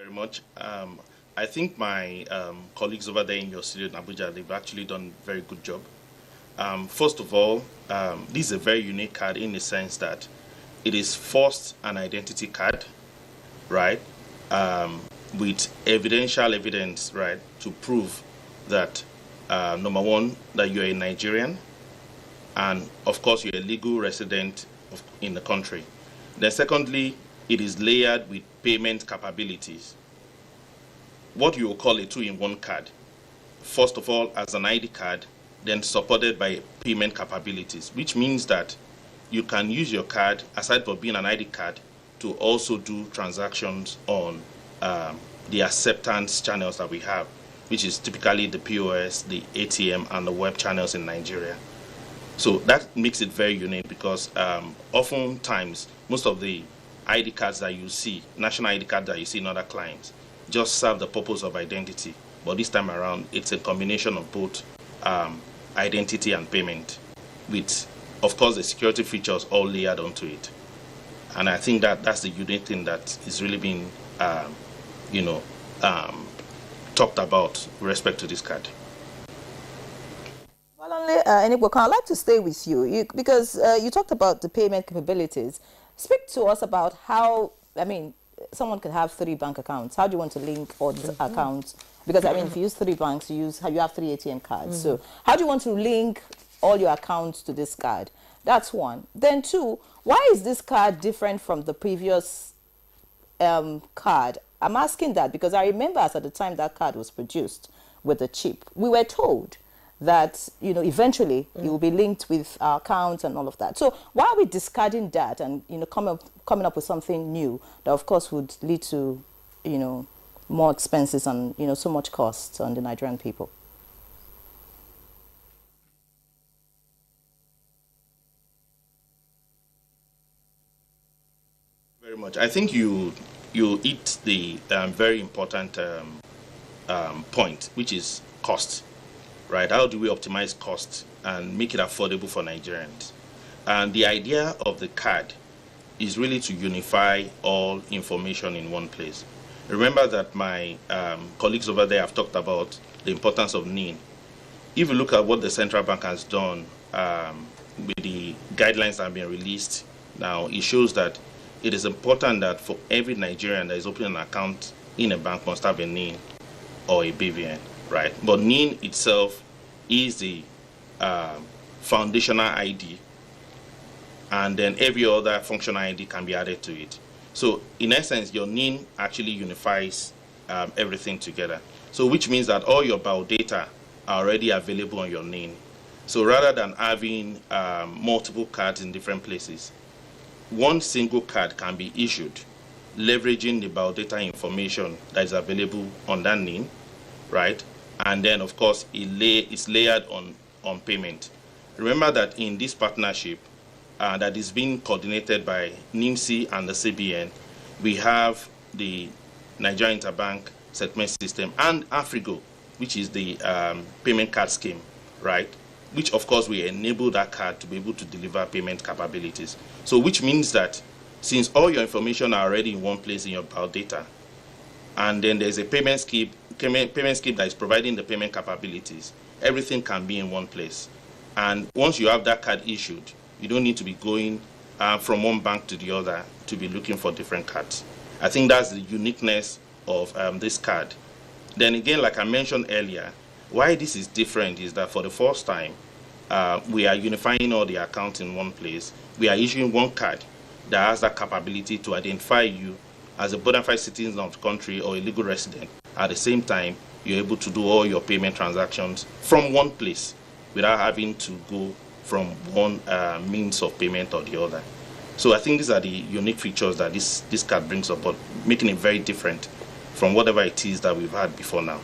Very much. I think my colleagues over there in your studio in Abuja, they've actually done a very good job. First of all, this is a very unique card in the sense that it is first an identity card, right? With evidential evidence, right, to prove that, number one, that you're a Nigerian, and of course you're a legal resident in the country. Then secondly, it is layered with payment capabilities. What you will call a two-in-one card. First of all, as an ID card, then supported by payment capabilities, which means that you can use your card, aside from being an ID card, to also do transactions on the acceptance channels that we have, which is typically the POS, the ATM, and the web channels in Nigeria. So that makes it very unique because oftentimes, most of the ID cards that you see, national ID cards that you see in other clients, just serve the purpose of identity. But this time around, it's a combination of both identity and payment, with, of course, the security features all layered onto it. And I think that that's the unique thing that is really being, talked about with respect to this card. Bolanle, Enigbokan, I'd like to stay with you because you talked about the payment capabilities. Speak to us about how, someone could have 3 bank accounts. How do you want to link all these accounts? Because, if you use 3 banks, you have 3 ATM cards. So how do you want to link all your accounts to this card? That's one. Then 2, why is this card different from the previous card? I'm asking that because I remember at the time that card was produced with the chip, we were told that eventually it will be linked with our accounts and all of that. So why are we discarding that and coming up with something new that of course would lead to more expenses and so much cost on the Nigerian people? Very much. I think you hit the very important point, which is cost. Right? How do we optimize costs and make it affordable for Nigerians? And the idea of the card is really to unify all information in one place. Remember that my colleagues over there have talked about the importance of NIN. If you look at what the central bank has done with the guidelines that have been released now, it shows that it is important that for every Nigerian that is opening an account in a bank must have a NIN or a BVN. Right, but NIN itself is the foundational ID, and then every other functional ID can be added to it. So in essence, your NIN actually unifies everything together. So which means that all your biodata are already available on your NIN. So rather than having multiple cards in different places, one single card can be issued, leveraging the biodata information that is available on that NIN, right? And then, of course, it's layered on payment. Remember that in this partnership that is being coordinated by NIMC and the CBN, we have the Nigerian Interbank Settlement System and Afrigo, which is the payment card scheme, right? Which, of course, will enable that card to be able to deliver payment capabilities. So which means that since all your information are already in one place in your biodata, and then there's a payment scheme that is providing the payment capabilities, everything can be in one place. And once you have that card issued, you don't need to be going from one bank to the other to be looking for different cards. I think that's the uniqueness of this card. Then again, like I mentioned earlier, why this is different is that for the first time, we are unifying all the accounts in one place. We are issuing one card that has that capability to identify you as a bona fide citizen of the country or a legal resident. At the same time, you're able to do all your payment transactions from one place without having to go from one means of payment or the other. So I think these are the unique features that this card brings up, but making it very different from whatever it is that we've had before now.